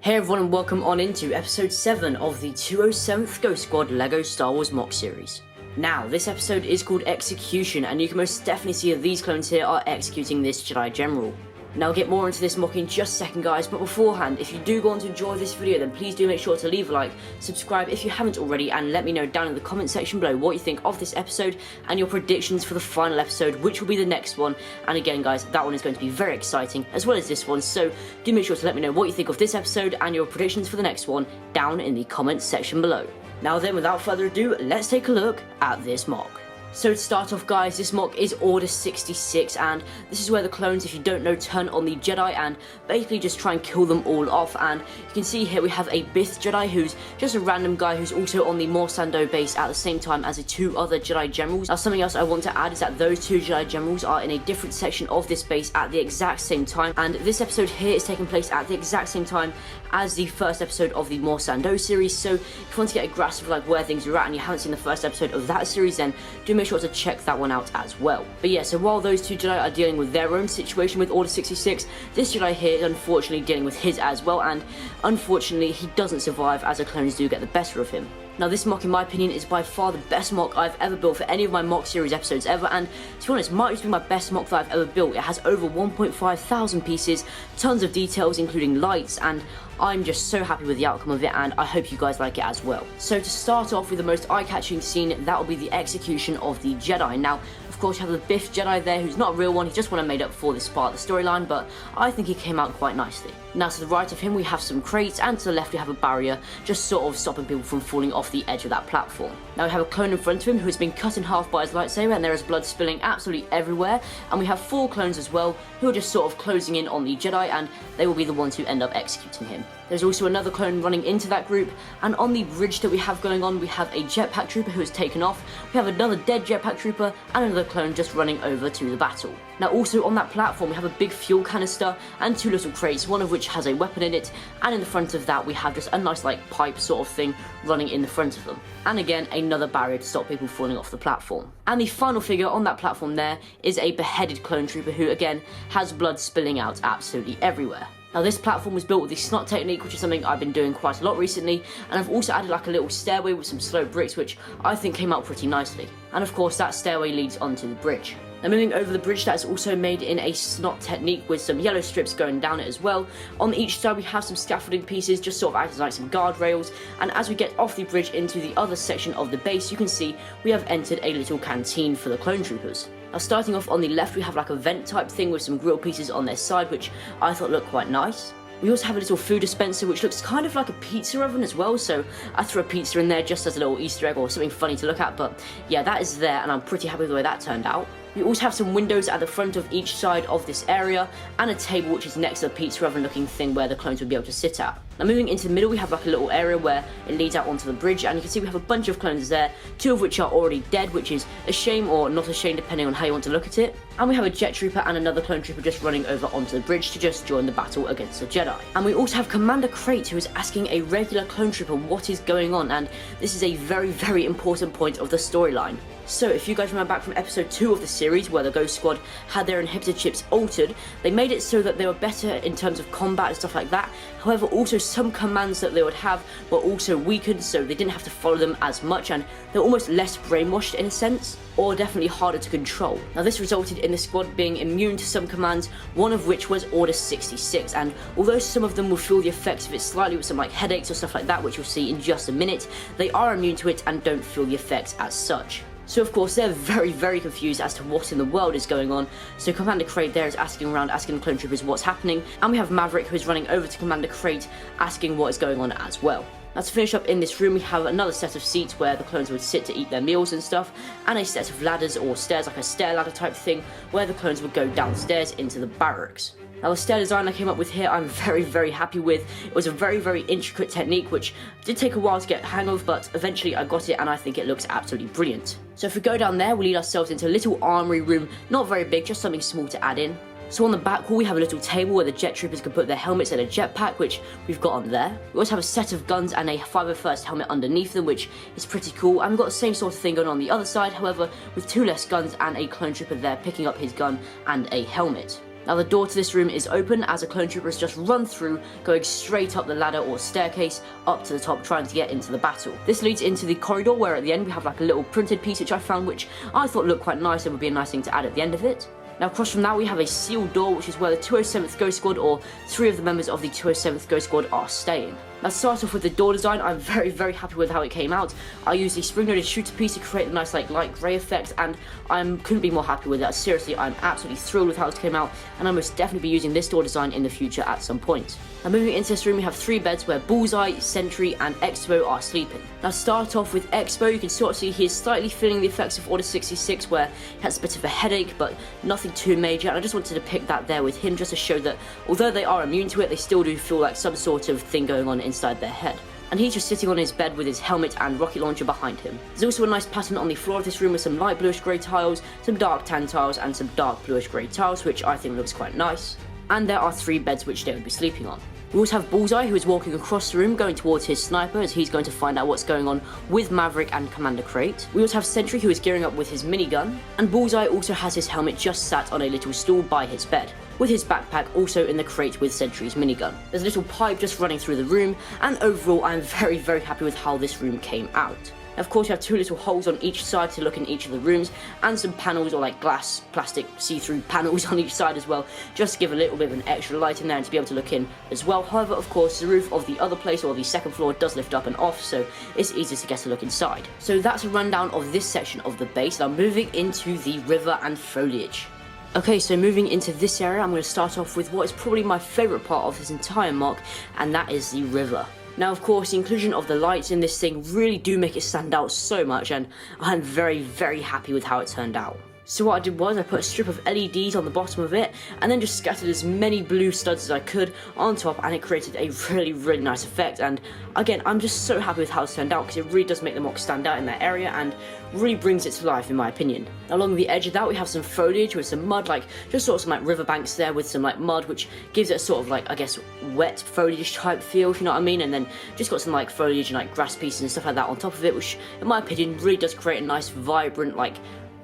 Hey everyone and welcome on into episode 7 of the 207th Ghost Squad LEGO Star Wars MOC series. Now, this episode is called Execution, and you can most definitely see that these clones here are executing this Jedi General. Now, I'll get more into this MOC in just a second, guys, but beforehand, if you do go on to enjoy this video, then please do make sure to leave a like, subscribe if you haven't already, and let me know down in the comment section below what you think of this episode and your predictions for the final episode, which will be the next one. And again, guys, that one is going to be very exciting, as well as this one, so do make sure to let me know what you think of this episode and your predictions for the next one down in the comments section below. Now then, without further ado, let's take a look at this MOC. So to start off, guys, this MOC is Order 66, and this is where the clones, if you don't know, turn on the Jedi and basically just try and kill them all off. And you can see here we have a Bith Jedi who's just a random guy who's also on the Morsando base at the same time as the two other Jedi Generals. Now, something else I want to add is that those two Jedi Generals are in a different section of this base at the exact same time, and this episode here is taking place at the exact same time as the first episode of the Morsando series. So if you want to get a grasp of like where things are at and you haven't seen the first episode of that series, then do make sure to check that one out as well. But yeah, so while those two Jedi are dealing with their own situation with Order 66, this Jedi here is unfortunately dealing with his as well, and unfortunately he doesn't survive as the clones do get the better of him. Now, this MOC, in my opinion, is by far the best MOC I've ever built for any of my MOC series episodes ever, and to be honest, might just be my best MOC that I've ever built. It has over 1.5 thousand pieces, tons of details including lights, and I'm just so happy with the outcome of it, and I hope you guys like it as well. So to start off with the most eye-catching scene, that will be the execution of the Jedi. Now, of course, you have the Bith Jedi there, who's not a real one, he's just one I made up for this part of the storyline, but I think he came out quite nicely. Now, to the right of him, we have some crates, and to the left, we have a barrier, just sort of stopping people from falling off the edge of that platform. Now, we have a clone in front of him who has been cut in half by his lightsaber, and there is blood spilling absolutely everywhere, and we have 4 clones as well, who are just sort of closing in on the Jedi, and they will be the ones who end up executing him. There's also another clone running into that group, and on the bridge that we have going on, we have a jetpack trooper who has taken off, we have another dead jetpack trooper, and another clone just running over to the battle. Now, also on that platform, we have a big fuel canister and 2 little crates, one of which has a weapon in it, and in the front of that, we have just a nice, like, pipe sort of thing running in the front of them. And again, another barrier to stop people falling off the platform. And the final figure on that platform there is a beheaded clone trooper who, again, has blood spilling out absolutely everywhere. Now, this platform was built with the snot technique, which is something I've been doing quite a lot recently, and I've also added like a little stairway with some slope bricks, which I think came out pretty nicely. And of course, that stairway leads onto the bridge. Now, moving over the bridge, that is also made in a snot technique with some yellow strips going down it as well. On each side, we have some scaffolding pieces, just sort of acting like some guardrails, and as we get off the bridge into the other section of the base, you can see we have entered a little canteen for the clone troopers. Now, starting off on the left, we have like a vent type thing with some grill pieces on their side, which I thought looked quite nice. We also have a little food dispenser, which looks kind of like a pizza oven as well, so I threw a pizza in there just as a little Easter egg or something funny to look at, but yeah, that is there, and I'm pretty happy with the way that turned out. We also have some windows at the front of each side of this area, and a table which is next to the pizza oven looking thing where the clones would be able to sit at. Now, moving into the middle, we have like a little area where it leads out onto the bridge, and you can see we have a bunch of clones there, 2 of which are already dead, which is a shame or not a shame depending on how you want to look at it. And we have a jet trooper and another clone trooper just running over onto the bridge to just join the battle against the Jedi. And we also have Commander Crate, who is asking a regular clone trooper what is going on, and this is a very, very important point of the storyline. So, if you guys remember back from episode 2 of the series, where the Ghost Squad had their inhibitor chips altered, they made it so that they were better in terms of combat and stuff like that. However, also some commands that they would have were also weakened, so they didn't have to follow them as much, and they were almost less brainwashed in a sense, or definitely harder to control. Now, this resulted in the squad being immune to some commands, one of which was Order 66, and although some of them will feel the effects of it slightly with some like headaches or stuff like that, which you'll see in just a minute, they are immune to it and don't feel the effects as such. So of course, they're very, very confused as to what in the world is going on, so Commander Crate there is asking around, asking the clone troopers what's happening, and we have Maverick who is running over to Commander Crate, asking what is going on as well. Now, to finish up in this room, we have another set of seats where the clones would sit to eat their meals and stuff, and a set of ladders or stairs, like a stair ladder type thing, where the clones would go downstairs into the barracks. Now, the stair design I came up with here, I'm very, very happy with. It was a very, very intricate technique, which did take a while to get the hang of, but eventually I got it, and I think it looks absolutely brilliant. So if we go down there, we lead ourselves into a little armory room, not very big, just something small to add in. So on the back wall, we have a little table where the jet troopers can put their helmets and a jetpack, which we've got on there. We also have a set of guns and a 501st helmet underneath them, which is pretty cool. And we've got the same sort of thing going on the other side, however, with 2 less guns and a clone trooper there picking up his gun and a helmet. Now the door to this room is open as a clone trooper has just run through, going straight up the ladder or staircase up to the top, trying to get into the battle. This leads into the corridor where at the end we have like a little printed piece which I found, which I thought looked quite nice and would be a nice thing to add at the end of it. Now across from that we have a sealed door, which is where the 207th Ghost Squad, or 3 of the members of the 207th Ghost Squad, are staying. Now to start off with the door design, I'm very happy with how it came out. I used a spring-loaded shooter piece to create a nice like light grey effect, and I couldn't be more happy with it. Seriously, I'm absolutely thrilled with how it came out, and I'll most definitely be using this door design in the future at some point. Now moving into this room, we have 3 beds where Bullseye, Sentry and Expo are sleeping. Now to start off with Expo, you can sort of see he is slightly feeling the effects of Order 66, where he has a bit of a headache, but nothing too major, and I just wanted to pick that there with him just to show that although they are immune to it, they still do feel like some sort of thing going on inside their head. And he's just sitting on his bed with his helmet and rocket launcher behind him. There's also a nice pattern on the floor of this room with some light bluish grey tiles, some dark tan tiles and some dark bluish grey tiles, which I think looks quite nice. And there are 3 beds which they would be sleeping on. We also have Bullseye, who is walking across the room going towards his sniper, as he's going to find out what's going on with Maverick and Commander Crate. We also have Sentry, who is gearing up with his minigun, and Bullseye also has his helmet just sat on a little stool by his bed, with his backpack also in the crate with Sentry's minigun. There's a little pipe just running through the room, and overall I'm very happy with how this room came out. Of course, you have 2 little holes on each side to look in each of the rooms, and some panels or like glass, plastic, see-through panels on each side as well, just to give a little bit of an extra light in there and to be able to look in as well. However, of course, the roof of the other place or the second floor does lift up and off, so it's easy to get a look inside. So that's a rundown of this section of the base. Now moving into the river and foliage. Okay, so moving into this area, I'm going to start off with what is probably my favourite part of this entire mock, and that is the river. Now, of course, the inclusion of the lights in this thing really do make it stand out so much, and I'm very happy with how it turned out. So what I did was I put a strip of LEDs on the bottom of it, and then just scattered as many blue studs as I could on top, and it created a really nice effect. And again, I'm just so happy with how it turned out, because it really does make the mock stand out in that area and really brings it to life in my opinion. Along the edge of that we have some foliage with some mud, like just sort of some like riverbanks there with some like mud, which gives it a sort of like, I guess, wet foliage type feel, if you know what I mean. And then just got some like foliage and like grass pieces and stuff like that on top of it, which in my opinion really does create a nice vibrant like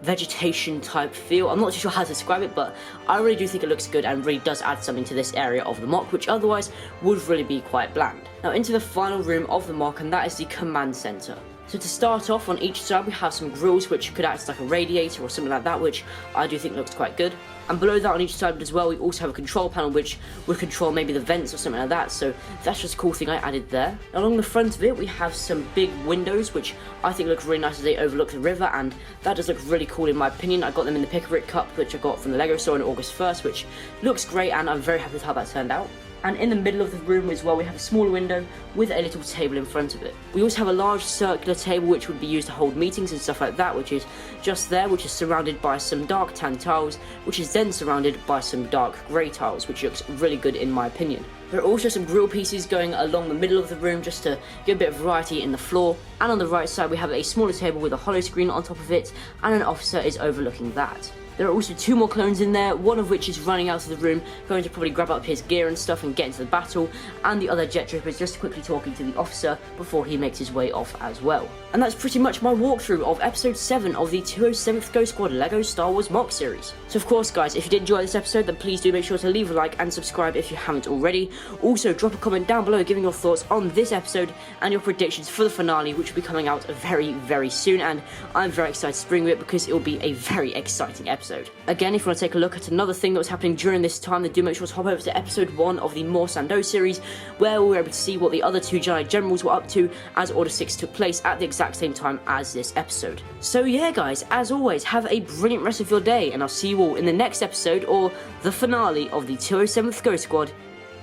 vegetation type feel. I'm not too sure how to describe it, but I really do think it looks good and really does add something to this area of the mock, which otherwise would really be quite bland. Now into the final room of the mock, and that is the command center. So to start off, on each side we have some grills which could act as like a radiator or something like that, which I do think looks quite good. And below that on each side as well, we also have a control panel which would control maybe the vents or something like that, so that's just a cool thing I added there. Along the front of it we have some big windows which I think look really nice as they overlook the river, and that does look really cool in my opinion. I got them in the Pick-a-Rick Cup, which I got from the LEGO store on August 1st, which looks great, and I'm very happy with how that turned out. And in the middle of the room as well we have a smaller window with a little table in front of it. We also have a large circular table which would be used to hold meetings and stuff like that, which is just there, which is surrounded by some dark tan tiles, which is then surrounded by some dark grey tiles, which looks really good in my opinion. There are also some grill pieces going along the middle of the room just to give a bit of variety in the floor, and on the right side we have a smaller table with a hollow screen on top of it, and an officer is overlooking that. There are also 2 more clones in there, one of which is running out of the room, going to probably grab up his gear and stuff and get into the battle, and the other jet trooper is just quickly talking to the officer before he makes his way off as well. And that's pretty much my walkthrough of episode 7 of the 207th Ghost Squad LEGO Star Wars mock series. So of course guys, if you did enjoy this episode, then please do make sure to leave a like and subscribe if you haven't already. Also drop a comment down below giving your thoughts on this episode and your predictions for the finale, which will be coming out very soon, and I'm very excited to bring it because it will be a very exciting episode. Again, if you want to take a look at another thing that was happening during this time, then do make sure to hop over to episode 1 of the More Sando series, where we were able to see what the other 2 Jedi generals were up to as Order 6 took place at the exact same time as this episode. So yeah guys, as always, have a brilliant rest of your day, and I'll see you all in the next episode, or the finale of the 207th Ghost Squad.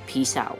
Peace out.